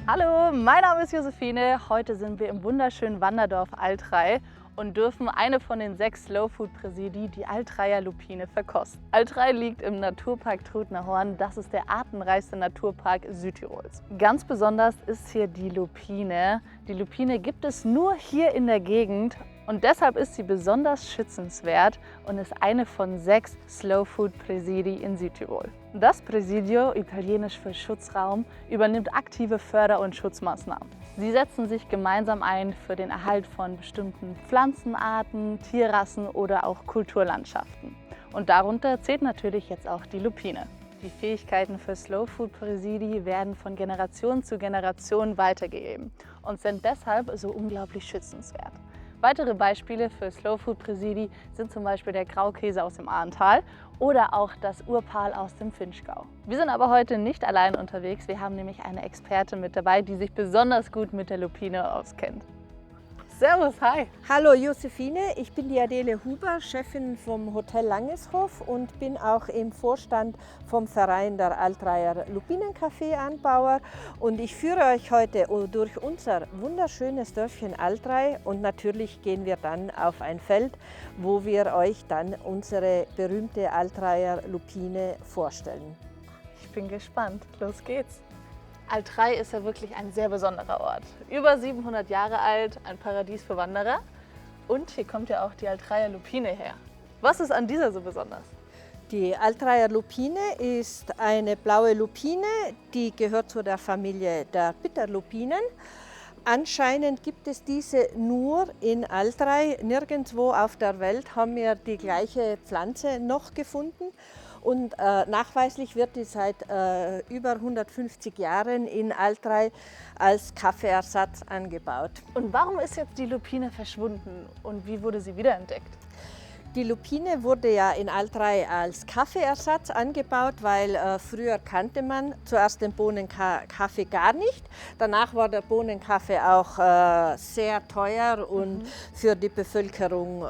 Hallo, mein Name ist Josephine. Heute sind wir im wunderschönen Wanderdorf Altrei und dürfen eine von den 6 Slow Food Präsidii, die Altreier Lupine, verkosten. Altrei liegt im Naturpark Trutner Horn. Das ist der artenreichste Naturpark Südtirols. Ganz besonders ist hier die Lupine. Die Lupine gibt es nur hier in der Gegend. Und deshalb ist sie besonders schützenswert und ist eine von 6 Slow Food Präsidii in Südtirol. Das Presidio, italienisch für Schutzraum, übernimmt aktive Förder- und Schutzmaßnahmen. Sie setzen sich gemeinsam ein für den Erhalt von bestimmten Pflanzenarten, Tierrassen oder auch Kulturlandschaften. Und darunter zählt natürlich jetzt auch die Lupine. Die Fähigkeiten für Slow Food Präsidii werden von Generation zu Generation weitergegeben und sind deshalb so unglaublich schützenswert. Weitere Beispiele für Slow Food Präsidii sind zum Beispiel der Graukäse aus dem Ahrntal oder auch das Urpal aus dem Finchgau. Wir sind aber heute nicht allein unterwegs. Wir haben nämlich eine Expertin mit dabei, die sich besonders gut mit der Lupine auskennt. Servus, hi! Hallo Josephine, ich bin die Adele Huber, Chefin vom Hotel Langeshof und bin auch im Vorstand vom Verein der Altreier Lupinenkaffeeanbauer. Und ich führe euch heute durch unser wunderschönes Dörfchen Altrei und natürlich gehen wir dann auf ein Feld, wo wir euch dann unsere berühmte Altreier Lupine vorstellen. Ich bin gespannt, los geht's! Altrei ist ja wirklich ein sehr besonderer Ort. Über 700 Jahre alt, ein Paradies für Wanderer. Und hier kommt ja auch die Altreier Lupine her. Was ist an dieser so besonders? Die Altreier Lupine ist eine blaue Lupine, die gehört zu der Familie der Bitterlupinen. Anscheinend gibt es diese nur in Altrei. Nirgendwo auf der Welt haben wir die gleiche Pflanze noch gefunden. Und nachweislich wird die seit über 150 Jahren in Altrei als Kaffeeersatz angebaut. Und warum ist jetzt die Lupine verschwunden und wie wurde sie wiederentdeckt? Die Lupine wurde ja in Altrei als Kaffeeersatz angebaut, weil früher kannte man zuerst den Bohnenkaffee gar nicht. Danach war der Bohnenkaffee auch sehr teuer und für die Bevölkerung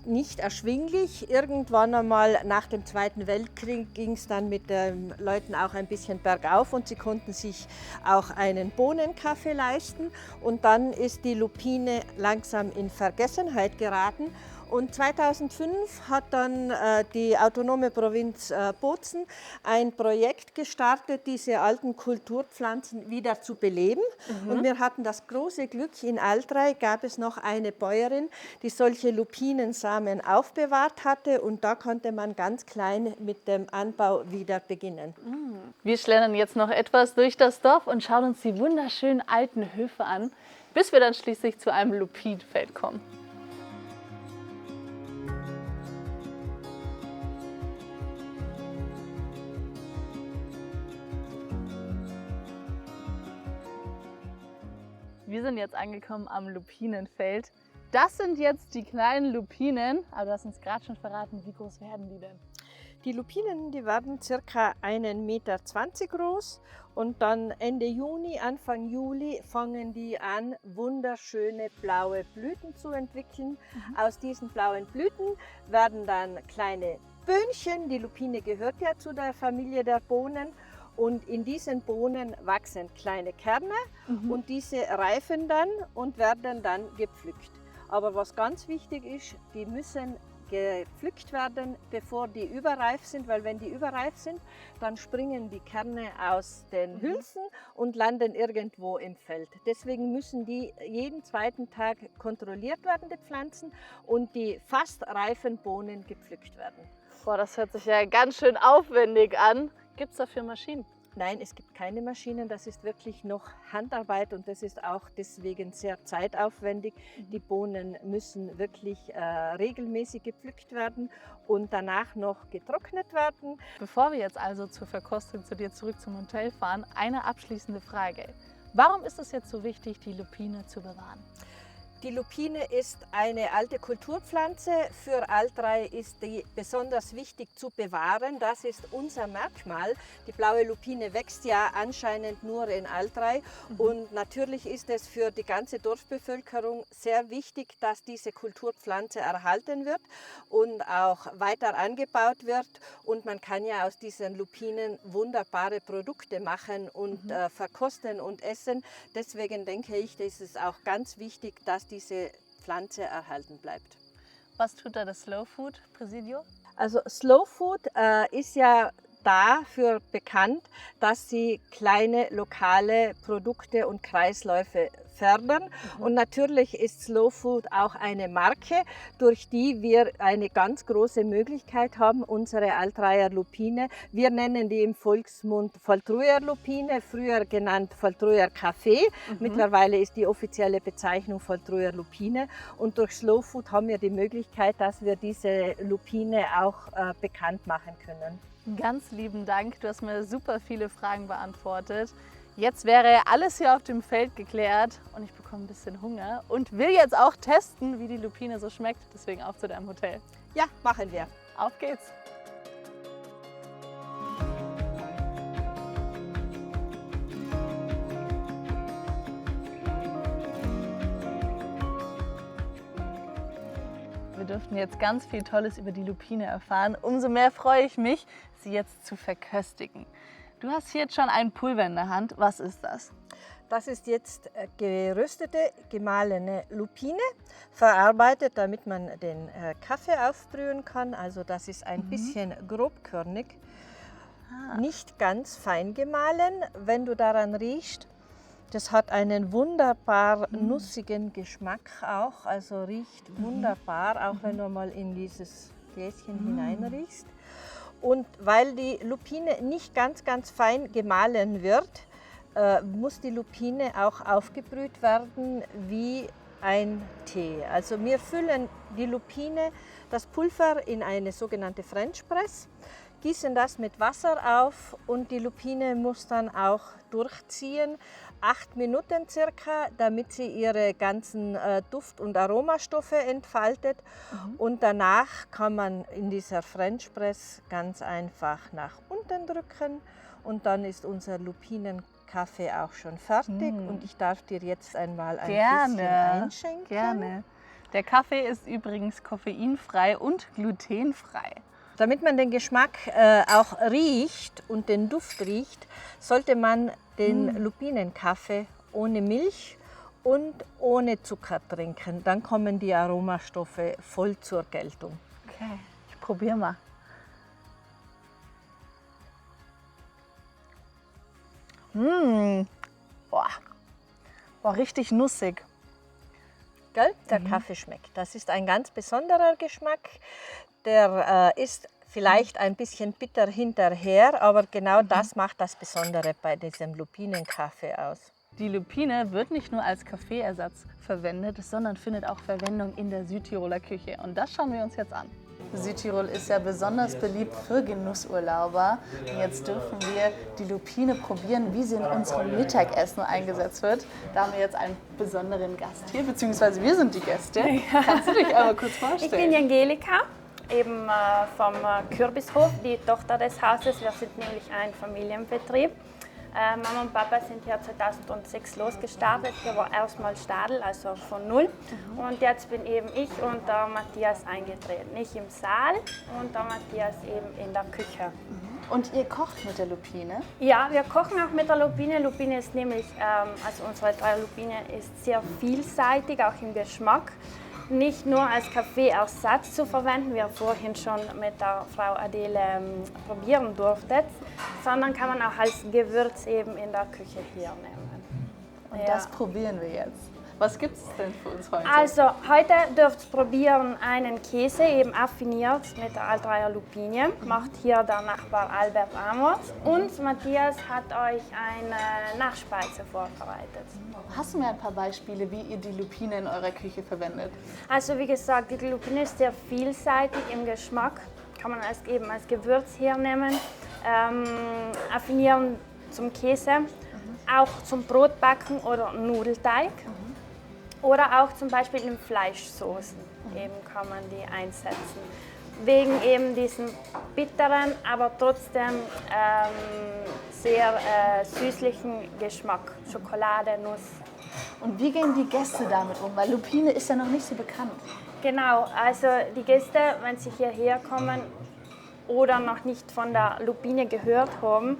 nicht erschwinglich. Irgendwann einmal nach dem Zweiten Weltkrieg ging es dann mit den Leuten auch ein bisschen bergauf und sie konnten sich auch einen Bohnenkaffee leisten. Und dann ist die Lupine langsam in Vergessenheit geraten. Und 2005 hat dann die autonome Provinz Bozen ein Projekt gestartet, diese alten Kulturpflanzen wieder zu beleben. Und wir hatten das große Glück, in Altrei gab es noch eine Bäuerin, die solche Lupinensamen aufbewahrt hatte. Und da konnte man ganz klein mit dem Anbau wieder beginnen. Wir schlendern jetzt noch etwas durch das Dorf und schauen uns die wunderschönen alten Höfe an, bis wir dann schließlich zu einem Lupinenfeld kommen. Wir sind jetzt angekommen am Lupinenfeld. Das sind jetzt die kleinen Lupinen, aber du hast uns gerade schon verraten, wie groß werden die denn? Die Lupinen, die werden ca. 1,20 Meter groß und dann Ende Juni, Anfang Juli fangen die an, wunderschöne blaue Blüten zu entwickeln. Aus diesen blauen Blüten werden dann kleine Böhnchen, die Lupine gehört ja zu der Familie der Bohnen. Und in diesen Bohnen wachsen kleine Kerne und diese reifen dann und werden dann gepflückt. Aber was ganz wichtig ist, die müssen gepflückt werden, bevor die überreif sind, weil wenn die überreif sind, dann springen die Kerne aus den Hülsen und landen irgendwo im Feld. Deswegen müssen die jeden zweiten Tag kontrolliert werden, die Pflanzen, und die fast reifen Bohnen gepflückt werden. Boah, das hört sich ja ganz schön aufwendig an. Gibt es dafür Maschinen? Nein, es gibt keine Maschinen, das ist wirklich noch Handarbeit und das ist auch deswegen sehr zeitaufwendig. Die Bohnen müssen wirklich regelmäßig gepflückt werden und danach noch getrocknet werden. Bevor wir jetzt also zur Verkostung zu dir zurück zum Hotel fahren, eine abschließende Frage. Warum ist es jetzt so wichtig, die Lupine zu bewahren? Die Lupine ist eine alte Kulturpflanze. Für Altrei ist die besonders wichtig zu bewahren. Das ist unser Merkmal. Die blaue Lupine wächst ja anscheinend nur in Altrei. Und natürlich ist es für die ganze Dorfbevölkerung sehr wichtig, dass diese Kulturpflanze erhalten wird und auch weiter angebaut wird. Und man kann ja aus diesen Lupinen wunderbare Produkte machen und verkosten und essen. Deswegen denke ich, ist es auch ganz wichtig, dass diese Pflanze erhalten bleibt. Was tut da das Slow Food Presidio? Also Slow Food ist ja dafür bekannt, dass sie kleine lokale Produkte und Kreisläufe fördern. Und natürlich ist Slow Food auch eine Marke, durch die wir eine ganz große Möglichkeit haben, unsere Altraier Lupine. Wir nennen die im Volksmund Valtruyer Lupine, früher genannt Valtruyer Kaffee. Mittlerweile ist die offizielle Bezeichnung Valtruyer Lupine. Und durch Slow Food haben wir die Möglichkeit, dass wir diese Lupine auch bekannt machen können. Ganz lieben Dank, du hast mir super viele Fragen beantwortet. Jetzt wäre alles hier auf dem Feld geklärt und ich bekomme ein bisschen Hunger und will jetzt auch testen, wie die Lupine so schmeckt. Deswegen auf zu deinem Hotel. Ja, machen wir. Auf geht's! Wir durften jetzt ganz viel Tolles über die Lupine erfahren. Umso mehr freue ich mich, sie jetzt zu verköstigen. Du hast hier jetzt schon ein Pulver in der Hand. Was ist das? Das ist jetzt geröstete, gemahlene Lupine, verarbeitet, damit man den Kaffee aufbrühen kann. Also das ist ein bisschen grobkörnig, nicht ganz fein gemahlen. Wenn du daran riechst, das hat einen wunderbar nussigen Geschmack auch, also riecht wunderbar, auch wenn du mal in dieses Gläschen hineinriechst. Und weil die Lupine nicht ganz fein gemahlen wird, muss die Lupine auch aufgebrüht werden wie ein Tee. Also wir füllen die Lupine, das Pulver in eine sogenannte French Press, gießen das mit Wasser auf und die Lupine muss dann auch durchziehen, 8 Minuten circa, damit sie ihre ganzen Duft- und Aromastoffe entfaltet. Und danach kann man in dieser French Press ganz einfach nach unten drücken und dann ist unser Lupinenkaffee auch schon fertig. Und ich darf dir jetzt einmal ein bisschen einschenken. Gerne. Der Kaffee ist übrigens koffeinfrei und glutenfrei. Damit man den Geschmack auch riecht und den Duft riecht, sollte man den Lupinenkaffee ohne Milch und ohne Zucker trinken. Dann kommen die Aromastoffe voll zur Geltung. Okay, ich probiere mal. Boah, richtig nussig. Gell? Der Kaffee schmeckt. Das ist ein ganz besonderer Geschmack. Der ist vielleicht ein bisschen bitter hinterher, aber genau das macht das Besondere bei diesem Lupinenkaffee aus. Die Lupine wird nicht nur als Kaffeeersatz verwendet, sondern findet auch Verwendung in der Südtiroler Küche. Und das schauen wir uns jetzt an. Südtirol ist ja besonders beliebt für Genussurlauber. Und jetzt dürfen wir die Lupine probieren, wie sie in unserem Mittagessen eingesetzt wird. Da haben wir jetzt einen besonderen Gast hier, beziehungsweise wir sind die Gäste. Ja. Kannst du dich einmal kurz vorstellen? Ich bin Angelika, eben vom Kürbishof, die Tochter des Hauses. Wir sind nämlich ein Familienbetrieb. Mama und Papa sind hier 2006 losgestartet. Hier war erstmal Stadel, also von null. Und jetzt bin eben ich und der Matthias eingetreten. Ich im Saal und der Matthias eben in der Küche. Und ihr kocht mit der Lupine? Ja, wir kochen auch mit der Lupine. Lupine ist nämlich, also unsere Lupine ist sehr vielseitig, auch im Geschmack. Nicht nur als Kaffeeersatz zu verwenden, wie ihr vorhin schon mit der Frau Adele probieren durftet, sondern kann man auch als Gewürz eben in der Küche hier nehmen. Und das probieren wir jetzt. Was gibt es denn für uns heute? Also heute dürft ihr probieren einen Käse, eben affiniert mit der Altraier Lupine. Macht hier der Nachbar Albert Amos. Und Matthias hat euch eine Nachspeise vorbereitet. Hast du mir ein paar Beispiele, wie ihr die Lupine in eurer Küche verwendet? Also wie gesagt, die Lupine ist sehr vielseitig im Geschmack. Kann man eben als Gewürz hernehmen. Affinieren zum Käse, auch zum Brotbacken oder Nudelteig. Oder auch zum Beispiel in Fleischsoßen eben kann man die einsetzen. Wegen eben diesem bitteren, aber trotzdem sehr süßlichen Geschmack. Schokolade, Nuss. Und wie gehen die Gäste damit um? Weil Lupine ist ja noch nicht so bekannt. Genau, also die Gäste, wenn sie hierher kommen oder noch nicht von der Lupine gehört haben,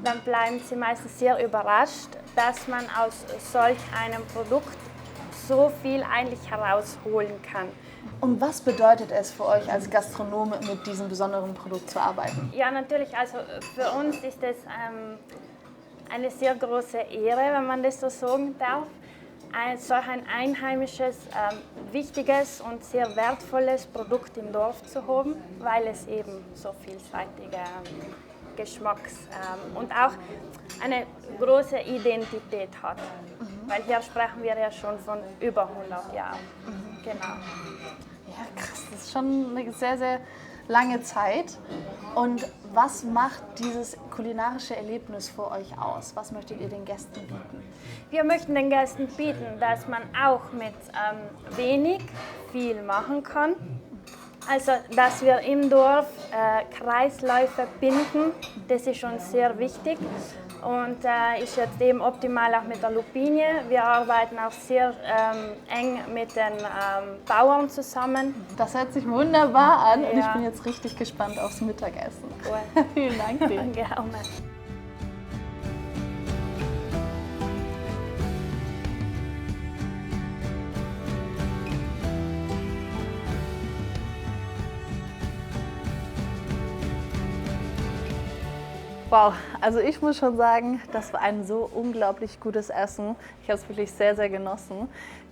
dann bleiben sie meistens sehr überrascht, dass man aus solch einem Produkt so viel eigentlich herausholen kann. Und was bedeutet es für euch als Gastronome, mit diesem besonderen Produkt zu arbeiten? Ja, natürlich, also für uns ist es eine sehr große Ehre, wenn man das so sagen darf, solch ein einheimisches, wichtiges und sehr wertvolles Produkt im Dorf zu haben, weil es eben so vielseitige Geschmacks und auch eine große Identität hat. Weil hier sprechen wir ja schon von über 100 Jahren. Genau. Ja, krass, das ist schon eine sehr, sehr lange Zeit. Und was macht dieses kulinarische Erlebnis für euch aus? Was möchtet ihr den Gästen bieten? Wir möchten den Gästen bieten, dass man auch mit wenig viel machen kann. Also, dass wir im Dorf Kreisläufe binden, das ist schon sehr wichtig. Und ist jetzt eben optimal auch mit der Lupine. Wir arbeiten auch sehr eng mit den Bauern zusammen. Das hört sich wunderbar an und ich Ja. bin jetzt richtig gespannt aufs Mittagessen. Cool. Vielen Dank dir. Gerne. Wow, also ich muss schon sagen, das war ein so unglaublich gutes Essen. Ich habe es wirklich sehr, sehr genossen.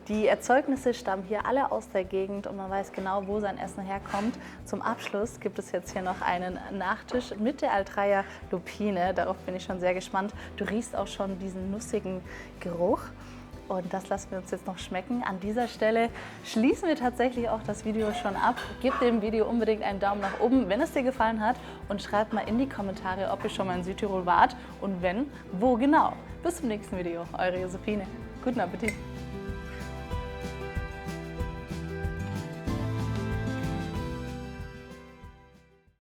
Die Erzeugnisse stammen hier alle aus der Gegend und man weiß genau, wo sein Essen herkommt. Zum Abschluss gibt es jetzt hier noch einen Nachtisch mit der Altraia Lupine. Darauf bin ich schon sehr gespannt. Du riechst auch schon diesen nussigen Geruch. Und das lassen wir uns jetzt noch schmecken. An dieser Stelle schließen wir tatsächlich auch das Video schon ab. Gib dem Video unbedingt einen Daumen nach oben, wenn es dir gefallen hat. Und schreibt mal in die Kommentare, ob ihr schon mal in Südtirol wart. Und wenn, wo genau. Bis zum nächsten Video. Eure Josephine. Guten Appetit.